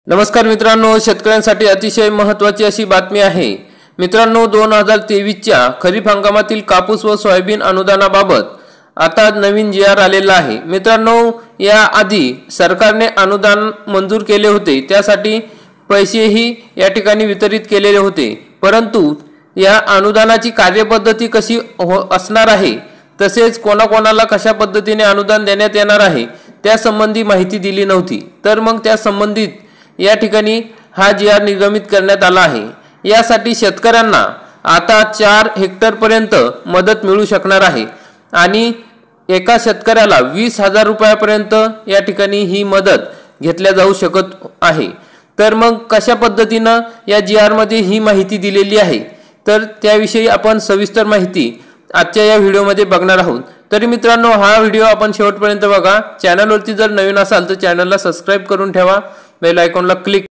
नमस्कार मित्रांनो, शेतकऱ्यांसाठी अतिशय महत्त्वाची अशी बातमी आहे। मित्रांनो, 2023च्या खरीप हंगामातील कापूस व सोयाबीन अनुदानाबाबत आता नवीन जी.आर. आलेला आहे। मित्रांनो, या आधी सरकारने अनुदान मंजूर केले होते, त्यासाठी पैसेही या ठिकाणी वितरित केलेले होते, परंतु या अनुदानाची कार्यपद्धती कशी असणार आहे, तसेच कोणाकोणाला कशा पद्धतीने अनुदान देण्यात येणार आहे त्यासंबंधी माहिती दिली नव्हती। तर मग त्या संबंधित या ठिकाणी हा जी.आर. निर्गमित करण्यात आला आहे। यासाठी शेतकऱ्यांना आता 4 हेक्टर पर्यंत मदत मिळू शकणार आहे आणि एका शेतकऱ्याला 20,000 रुपयापर्यंत या ठिकाणी ही मदत घेतल्या जाऊ शकत आहे। तर मग कशा पद्धतीने या जी.आर. मध्ये ही माहिती दिलेली आहे, तर त्याविषयी आपण सविस्तर माहिती आजच्या या व्हिडिओमध्ये बघणार आहोत। तरी मित्रांनो, हा व्हिडिओ आपण शेवटपर्यंत बघा। चॅनलवरती जर नवीन असाल तर चॅनलला सबस्क्राइब करून ठेवा, बेल आयकॉनला क्लिक।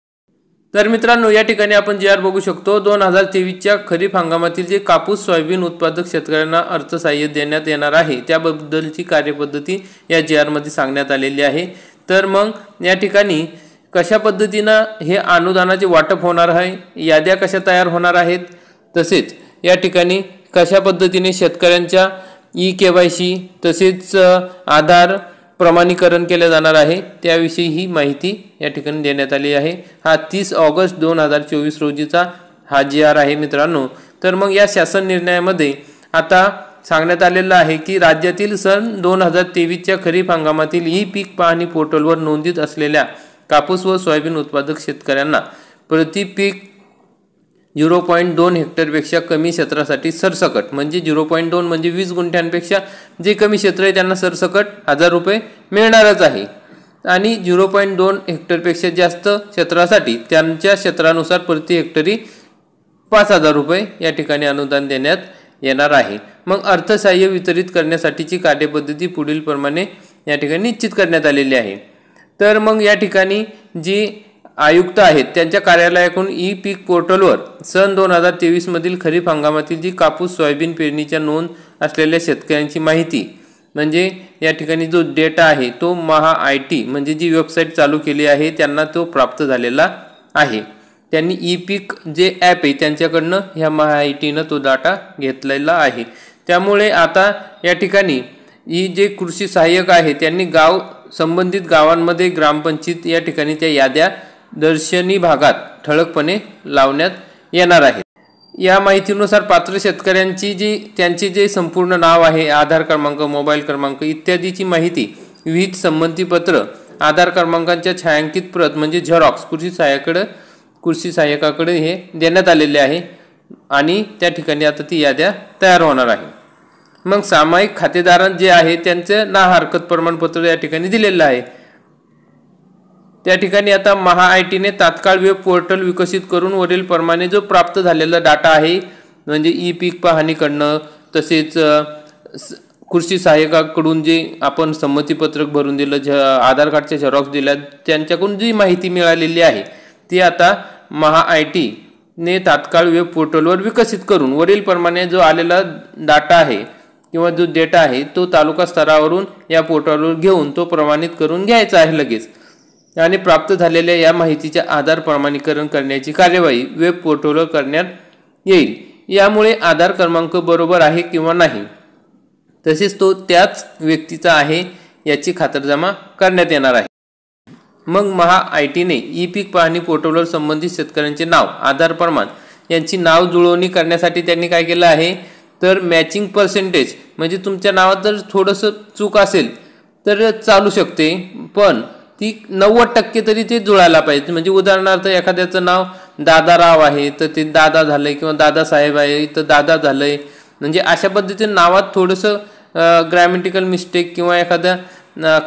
तर मित्रांनो, या ठिकाणी आपण जी.आर. बघू शकतो। 2023च्या खरीप हंगामातील जे कापूस सोयाबीन उत्पादक शेतकऱ्यांना अर्थसहाय्य देण्यात येणार आहे त्याबद्दलची कार्यपद्धती या जी.आर. मध्ये सांगण्यात आलेली आहे। तर मग या ठिकाणी कशा पद्धतीने हे अनुदानाचे वाटप होणार आहे, याद्या कशा तयार होणार आहेत, तसेच या ठिकाणी कशा पद्धतीने शेतकऱ्यांच्या ई-केवायसी तसेच आधार प्रमाणीकरण केले जाणार आहे त्याविषयी ही माहिती या ठिकाणी देण्यात आली आहे। हा 30 ऑगस्ट 2024 रोजीचा हा जी.आर. आहे मित्रांनो। तर मग या शासन निर्णयामध्ये आता सांगण्यात आलेलं आहे की राज्यातील सन 2023च्या खरीप हंगामातील ई-पीक पाहणी पोर्टलवर नोंदीत असलेल्या कापूस व सोयाबीन उत्पादक शेतकऱ्यांना प्रति पीक 0.2 हेक्टरपेक्षा कमी क्षेत्रासाठी सरसकट म्हणजे 0.2 म्हणजे 20 गुंठ्यांपेक्षा जे कमी क्षेत्र आहे त्यांना सरसकट 1000 रुपये मिळणारच आहे आणि 0.2 हेक्टरपेक्षा जास्त क्षेत्रासाठी त्यांच्या क्षेत्रानुसार प्रति हेक्टरी 5000 रुपये या ठिकाणी अनुदान देण्यात येणार आहे। मग अर्थसहाय्य वितरित करण्यासाठीची कार्यपद्धती पुढील प्रमाणे या ठिकाणी निश्चित करण्यात आलेली आहे। तर मग या ठिकाणी जी आयुक्त आहेत त्यांच्या कार्यालयाकडून ई-पीक पोर्टलवर सन 2023 मधील खरीप हंगामातील जी कापूस सोयाबीन पेरणीच्या नोंद असलेल्या शेतकऱ्यांची माहिती म्हणजे या ठिकाणी जो डेटा आहे तो महा-आय-टी म्हणजे जी वेबसाईट चालू केली आहे त्यांना तो प्राप्त झालेला आहे। त्यांनी ई-पीक जे ॲप आहे त्यांच्याकडनं ह्या महा-आय-टीनं तो डाटा घेतलेला आहे। त्यामुळे आता या ठिकाणी ही जे कृषी सहाय्यक आहे त्यांनी संबंधित गावांमध्ये ग्रामपंचायत या ठिकाणी त्या याद्या दर्शनी भागात ठळकपणे लावण्यात येणार आहे। या माहितीनुसार पात्र शेतकऱ्यांची त्यांचे जे संपूर्ण नाव आहे, आधार क्रमांक, मोबाईल क्रमांक इत्यादीची माहिती, विहित संमतीपत्र, आधार क्रमांकांच्या छायांकित प्रत म्हणजे झेरॉक्स कृषी सहाय्यकाकडे हे देण्यात आलेले आहे आणि त्या ठिकाणी आता ती याद्या तयार होणार आहे। मग सामायिक खातेदार जे आहे त्यांचे ना हरकत प्रमाणपत्र या ठिकाणी दिलेलं आहे। त्या ठिकाणी आता महा-आय-टीने तात्काळ वेब पोर्टल विकसित करून वरील प्रमाणे जो प्राप्त झालेला डाटा आहे म्हणजे ई-पीक पाहणी करणं तसेच कृषी सहाय्यकाकडून जे आपण संमतीपत्रक भरून दिलं, आधार कार्डच्या झेरॉक्स दिल्या, त्यांच्याकडून जी माहिती मिळालेली आहे ती आता महा-आय-टीने तात्काळ वेब पोर्टलवर विकसित करून वरील प्रमाणे जो आलेला डाटा आहे किंवा जो डेटा आहे तो तालुका स्तरावरून या पोर्टलवर घेऊन तो प्रमाणित करून घ्यायचा आहे लगेच आणि प्राप्त झालेल्या या माहितीच्या आधार प्रमाणीकरण करण्याची कार्यवाही वेब पोर्टलवर करण्यात येईल। यामुळे आधार क्रमांक बरोबर आहे किंवा नाही तसेच तो त्याच व्यक्तीचा आहे याची खातरजमा करण्यात येणार आहे। मग महा-आय-टीने ई-पीक पाहणी पोर्टलवर संबंधित शेतकऱ्यांचे नाव, आधार प्रमाण यांची नाव जुळवणी करण्यासाठी त्यांनी काय केलं आहे तर मॅचिंग पर्सेंटेज म्हणजे तुमच्या नावात जर थोडंसं चूक असेल तर चालू शकते, पण ती 90% तरी ते जुळायला पाहिजे। म्हणजे उदाहरणार्थ एखाद्याचं नाव दादाराव आहे तर ते दादा झालंय किंवा दादासाहेब आहे तर दादा झालंय, म्हणजे अशा पद्धतीने नावात थोडंसं ग्रॅमॅटिकल मिस्टेक किंवा एखाद्या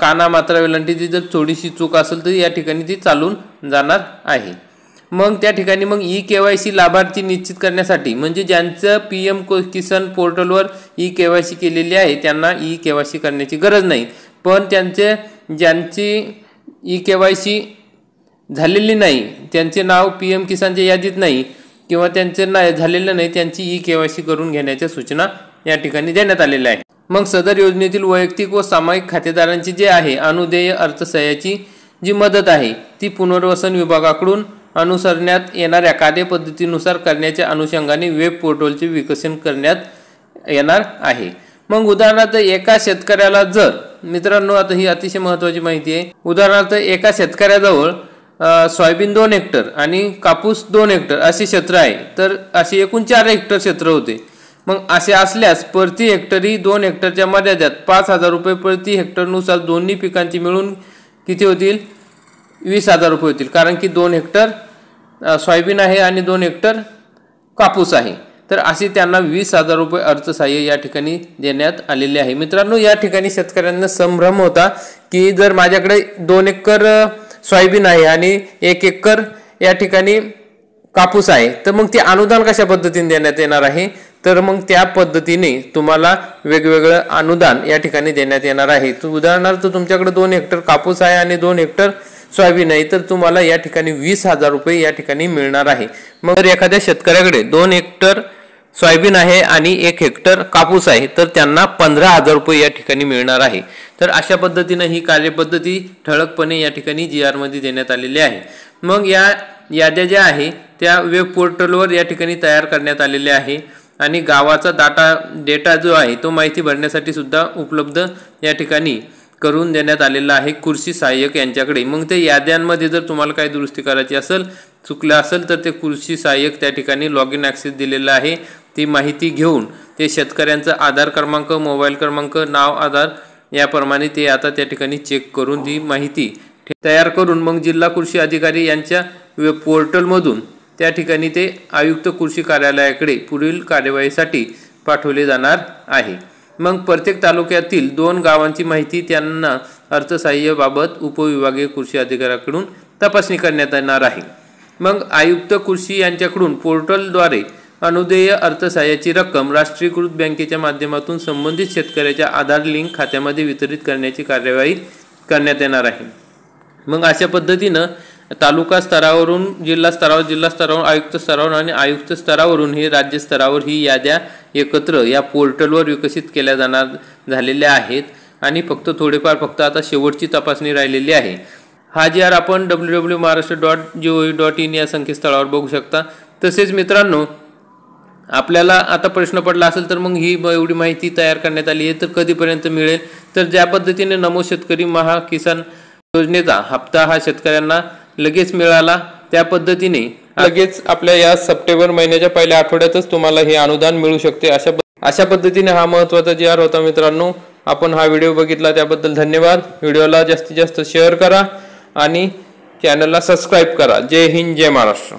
काना मात्रा वेलांटीची जर थोडीशी चूक असेल तर या ठिकाणी ती चालून जाणार आहे। मग त्या ठिकाणी मग ई-केवायसी लाभार्थी निश्चित करण्यासाठी म्हणजे ज्यांचं PM किसान पोर्टलवर ई-केवायसी केलेली आहे त्यांना ई-केवायसी करण्याची गरज नाही, पण ज्यांची ई-केवायसी झालेली नाही, त्यांचे नाव PM किसानच्या यादीत नाही किंवा त्यांचे झालेलं नाही, त्यांची ई-केवायसी करून घेण्याच्या सूचना या ठिकाणी देण्यात आलेल्या आहेत। मग सदर योजनेतील वैयक्तिक व सामायिक खातेदारांची जे आहे अनुदेय अर्थसहाय्याची जी मदत आहे ती पुनर्वसन विभागाकडून अनुसरण्यात येणाऱ्या कार्यपद्धतीनुसार करण्याच्या अनुषंगाने वेब पोर्टलचे विकसन करण्यात येणार आहे। मग उदाहरणार्थ एका शेतकऱ्याला जर मित्रांनो, आता ही अतिशय महत्त्वाची माहिती आहे, उदाहरणार्थ एका शेतकऱ्याजवळ सोयाबीन 2 हेक्टर आणि कापूस 2 हेक्टर असे क्षेत्र आहे, तर असे एकूण 4 हेक्टर क्षेत्र होते। मग असे असल्यास प्रति हेक्टरी 2 हेक्टरच्या मर्यादेत 5,000 रुपये प्रति हेक्टरनुसार दोन्ही पिकांची मिळून किती होतील? 20,000 रुपये होतील, कारण की 2 हेक्टर सोयाबीन आहे आणि 2 हेक्टर कापूस आहे। तर असे त्यांना 20,000 रुपये अर्थसहाय्य या ठिकाणी देण्यात आलेले आहे। मित्रांनो, या ठिकाणी शेतकऱ्यांना संभ्रम होता की जर माझ्याकडे 2 एकर सोयाबीन आहे आणि 1 एकर या ठिकाणी कापूस आहे, तर मग ते अनुदान कशा पद्धतीने देण्यात येणार आहे? तर मग त्या पद्धतीने तुम्हाला वेगवेगळं अनुदान या ठिकाणी देण्यात येणार आहे। उदाहरणार्थ तुमच्याकडे 2 हेक्टर कापूस आहे आणि 2 हेक्टर सोयाबीन आहे, तर तुम्हाला या ठिकाणी 20,000 रुपये या ठिकाणी मिळणार आहे। मग जर एखाद्या शेतकऱ्याकडे 2 हेक्टर सोयाबीन आहे आणि 1 हेक्टर कापूस आहे, तर त्यांना 15,000 रुपये या ठिकाणी मिळणार आहे। तर अशा पद्धतीने ही कार्यपद्धती ठळकपणे या ठिकाणी GR मध्ये देण्यात आलेली आहे। मग या याद्या ज्या आहे त्या वेब पोर्टलवर या ठिकाणी तयार करण्यात आलेल्या आहे आणि गावाचा डेटा जो आहे तो माहिती भरण्यासाठी सुद्धा उपलब्ध या ठिकाणी करून देण्यात आलेला आहे कृषी सहाय्यक यांच्याकडे। मग ते याद्यांमध्ये जर तुम्हाला काही दुरुस्ती करायची असेल, चुकलं असेल, तर ते कृषी सहाय्यक त्या ठिकाणी लॉग इन ॲक्सेस दिलेला आहे। ती माहिती घेऊन ते शेतकऱ्यांचा आधार क्रमांक, मोबाईल क्रमांक, नाव, आधार याप्रमाणे ते आता त्या ठिकाणी चेक करून ती माहिती तयार करून मग जिल्हा कृषी अधिकारी यांच्या वेब पोर्टलमधून त्या ठिकाणी ते आयुक्त कृषी कार्यालयाकडे पुढील कार्यवाहीसाठी पाठवले जाणार आहे। मग प्रत्येक तालुक्यातील 2 गावांची माहिती त्यांना अर्थसहाय्याबाबत उपविभागीय कृषी अधिकाऱ्याकडून तपासणी करण्यात येणार आहे। मग आयुक्त कृषी यांच्याकडून पोर्टलद्वारे अनुदेय अर्थसहाय्याची रक्कम राष्ट्रीयकृत बँकेच्या माध्यमातून संबंधित शेतकऱ्याच्या आधार लिंक खात्यामध्ये वितरित करण्याची कार्यवाही करण्यात येणार आहे। मग अशा पद्धतीनं तालुका स्तरावरून जिल्हा स्तरावर आयुक्त स्तरावर आणि आयुक्त स्तरावरून हे राज्य स्तरावर ही याद्या एकत्र या पोर्टलवर विकसित केल्या झालेल्या आहेत आणि फक्त आता शेवटची तपासणी राहिलेली आहे। हा GR आपण www.maharashtra.gov.in या संकेतस्थळावर बघू शकता। तसेच मित्रांनो, आपल्याला आता प्रश्न पडला असेल तर मग ही एवढी माहिती तयार करण्यात आली आहे, तर कधीपर्यंत मिळेल? तर ज्या पद्धतीने नमो शेतकरी महाकिसान योजनेचा हप्ता हा शेतकऱ्यांना लगेच मिळाला, त्या पद्धतीने लगेच आपल्या या सप्टेंबर महिन्याच्या पहिल्या आठवड्यातच तुम्हाला हे अनुदान मिळू शकते। अशा पद्धतीने हा महत्त्वाचा GR होता। मित्रांनो, आपण हा व्हिडिओ बघितला त्याबद्दल धन्यवाद। व्हिडिओला जास्तीत जास्त शेअर करा आणि चॅनलला सबस्क्राईब करा। जय हिंद, जय महाराष्ट्र।